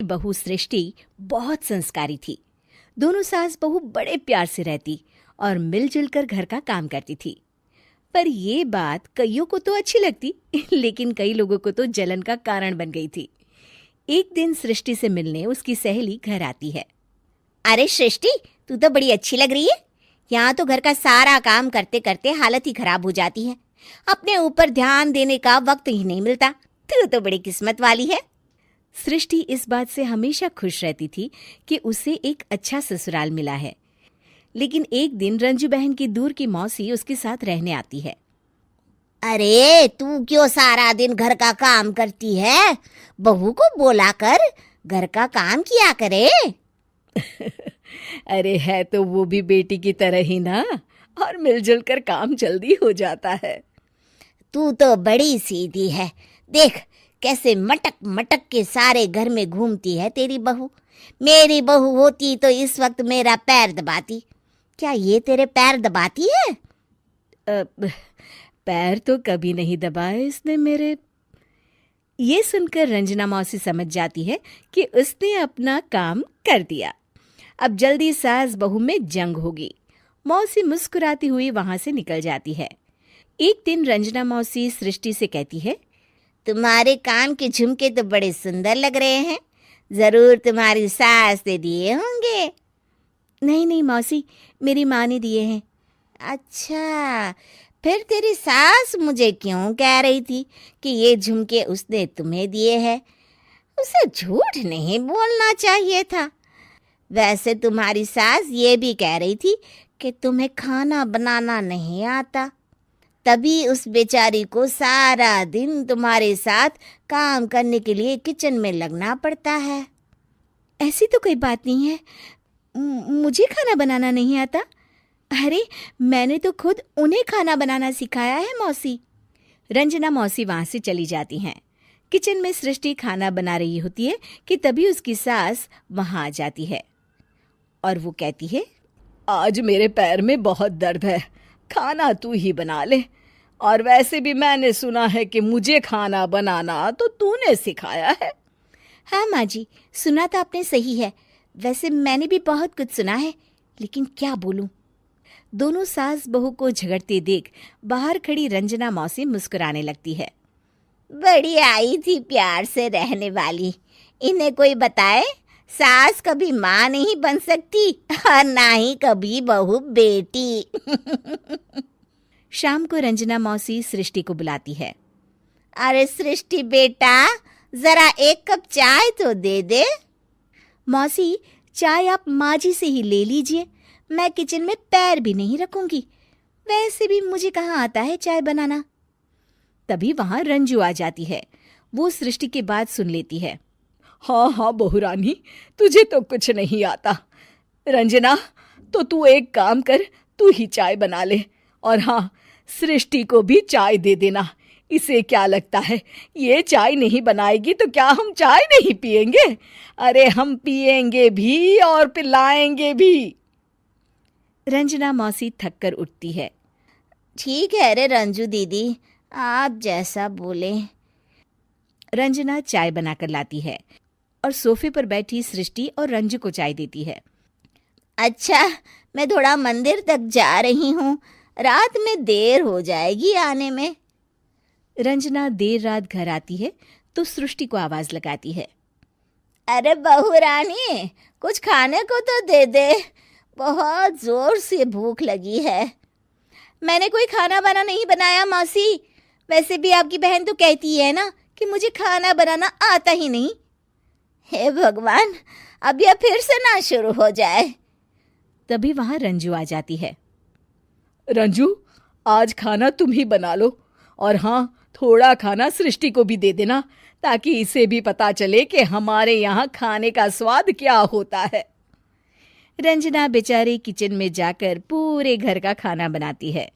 बहू सृष्टि बहुत संस्कारी थी। दोनों सास बहू बड़े प्यार से रहती और मिलजुल कर घर का काम करती थी। पर ये बात कईयों को तो अच्छी लगती, लेकिन कई लोगों को तो जलन का कारण बन गई थी। एक दिन सृष्टि से मिलने उसकी सहेली घर आती है। अरे सृष्टि, तू तो बड़ी अच्छी लग रही है। यहाँ तो घर का सारा काम करते करते हालत ही खराब हो जाती है। अपने ऊपर ध्यान देने का वक्त ही नहीं मिलता। तू तो बड़ी किस्मत वाली है। सृष्टि इस बात से हमेशा खुश रहती थी कि उसे एक अच्छा ससुराल मिला है। लेकिन एक दिन रंजू बहन की दूर की मौसी उसके साथ रहने आती है। अरे तू क्यों सारा दिन घर का काम करती है? बहू को बोला कर, घर का काम किया करे। अरे है तो वो भी बेटी की तरह ही ना, और मिलजुल कर काम जल्दी हो जाता है। तू तो बड़ी सीधी है। देख कैसे मटक मटक के सारे घर में घूमती है तेरी बहू। मेरी बहू होती तो इस वक्त मेरा पैर दबाती। क्या ये तेरे पैर दबाती है? पैर तो कभी नहीं दबाए इसने मेरे। ये सुनकर रंजना मौसी समझ जाती है कि उसने अपना काम कर दिया। अब जल्दी सास बहू में जंग होगी। मौसी मुस्कुराती हुई वहां से निकल जाती है। एक दिन रंजना मौसी सृष्टि से कहती है, तुम्हारे कान के झुमके तो बड़े सुंदर लग रहे हैं। जरूर तुम्हारी सास ने दिए होंगे। नहीं नहीं मौसी, मेरी माँ ने दिए हैं। अच्छा, फिर तेरी सास मुझे क्यों कह रही थी कि ये झुमके उसने तुम्हें दिए हैं? उसे झूठ नहीं बोलना चाहिए था। वैसे तुम्हारी सास ये भी कह रही थी कि तुम्हें खाना बनाना नहीं आता, तभी उस बेचारी को सारा दिन तुम्हारे साथ काम करने के लिए किचन में लगना पड़ता है। ऐसी तो कोई बात नहीं है, मुझे खाना बनाना नहीं आता। अरे मैंने तो खुद उन्हें खाना बनाना सिखाया है मौसी। रंजना मौसी वहां से चली जाती हैं। किचन में सृष्टि खाना बना रही होती है कि तभी उसकी सास वहां आ जाती है और वो कहती है, आज मेरे पैर में बहुत दर्द है, खाना तू ही बना ले। और वैसे भी मैंने सुना है कि मुझे खाना बनाना तो तूने सिखाया है। हाँ माँ जी, सुना तो आपने सही है। वैसे मैंने भी बहुत कुछ सुना है, लेकिन क्या बोलूं। दोनों सास बहू को झगड़ते देख बाहर खड़ी रंजना मौसी मुस्कुराने लगती है। बड़ी आई थी प्यार से रहने वाली। इन्हें कोई बताए, सास कभी माँ नहीं बन सकती और ना ही कभी बहू बेटी। शाम को रंजना मौसी सृष्टि को बुलाती है। अरे सृष्टि बेटा, जरा एक कप चाय तो दे दे। मौसी, चाय आप माँ जी से ही ले लीजिए, मैं किचन में पैर भी नहीं रखूंगी। वैसे भी मुझे कहाँ आता है चाय बनाना। तभी वहां रंजू आ जाती है। वो सृष्टि की बात सुन लेती है। हाँ हाँ बहू रानी, तुझे तो कुछ नहीं आता। रंजना, तो तू एक काम कर, तू ही चाय बना ले। और हाँ, सृष्टि को भी चाय दे देना। इसे क्या लगता है, ये चाय नहीं बनाएगी तो क्या हम चाय नहीं पिएंगे? अरे हम पिएंगे भी और पिलाएंगे भी। रंजना मौसी थक कर उठती है। ठीक है रे रंजू दीदी, आप जैसा बोले। रंजना चाय बनाकर लाती है और सोफे पर बैठी सृष्टि और रंजू को चाय देती है। अच्छा, मैं थोड़ा मंदिर तक जा रही हूँ, रात में देर हो जाएगी आने में। रंजना देर रात घर आती है तो सृष्टि को आवाज लगाती है। अरे बहू रानी, कुछ खाने को तो दे दे, बहुत जोर से भूख लगी है। मैंने कोई खाना वाना नहीं बनाया मौसी। वैसे भी आपकी बहन तो कहती है ना कि मुझे खाना बनाना आता ही नहीं। हे भगवान, अब यह फिर से ना शुरू हो जाए। तभी वहां रंजू आ जाती है। रंजू, आज खाना तुम ही बना लो, और हाँ, थोड़ा खाना सृष्टि को भी दे देना, ताकि इसे भी पता चले कि हमारे यहाँ खाने का स्वाद क्या होता है। रंजना बेचारी किचन में जाकर पूरे घर का खाना बनाती है।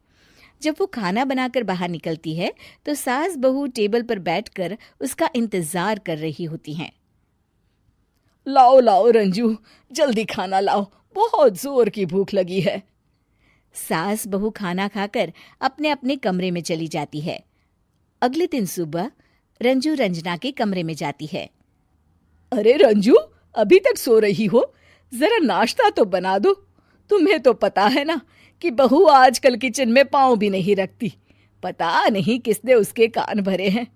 जब वो खाना बनाकर बाहर निकलती है तो सास बहू टेबल पर बैठकर उसका इंतजार कर रही होती हैं। लाओ लाओ रंजू, जल्दी खाना लाओ, बहुत जोर की भूख लगी है। सास बहू खाना खाकर अपने अपने कमरे में चली जाती है। अगले दिन सुबह रंजू रंजना के कमरे में जाती है। अरे रंजू, अभी तक सो रही हो? जरा नाश्ता तो बना दो। तुम्हें तो पता है ना कि बहू आजकल किचन में पाँव भी नहीं रखती। पता नहीं किसने उसके कान भरे हैं।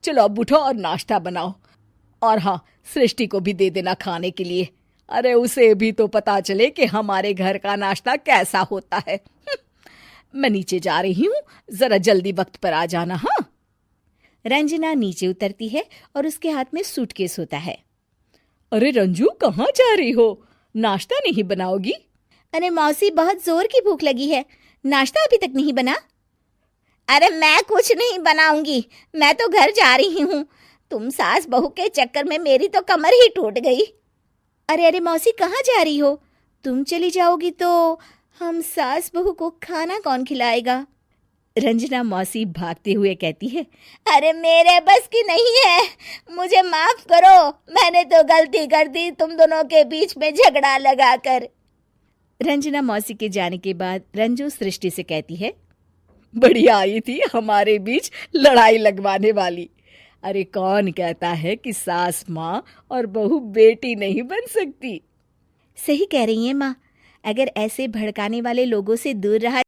चलो अब उठो और नाश्ता बनाओ। और हाँ, सृष्टि को भी दे देना खाने के लिए। अरे उसे भी तो पता चले कि हमारे घर का नाश्ता कैसा होता है। मैं नीचे जा रही हूँ, जरा जल्दी वक्त पर आ जाना। हाँ। रंजना नीचे उतरती है और उसके हाथ में सूटकेस होता है। अरे रंजू, कहाँ जा रही हो? नाश्ता नहीं बनाओगी? अरे मौसी, बहुत जोर की भूख लगी है, नाश्ता अभी तक नहीं बना। अरे मैं कुछ नहीं बनाऊंगी, मैं तो घर जा रही हूँ। तुम सास बहू के चक्कर में मेरी तो कमर ही टूट गई। अरे अरे मौसी, कहाँ जा रही हो? तुम चली जाओगी तो हम सास बहू को खाना कौन खिलाएगा? रंजना मौसी भागते हुए कहती है। अरे मेरे बस की नहीं है, मुझे माफ करो। मैंने तो गलती कर दी तुम दोनों के बीच में झगड़ा लगाकर। रंजना मौसी के जाने के बाद रंजू सृष्टि से कहती है। बढ़िया आई थी हमारे बीच लड़ाई लगवाने वाली। अरे कौन कहता है कि सास माँ और बहू बेटी नहीं बन सकती? सही कह रही हैं माँ, अगर ऐसे भड़काने वाले लोगों से दूर रहा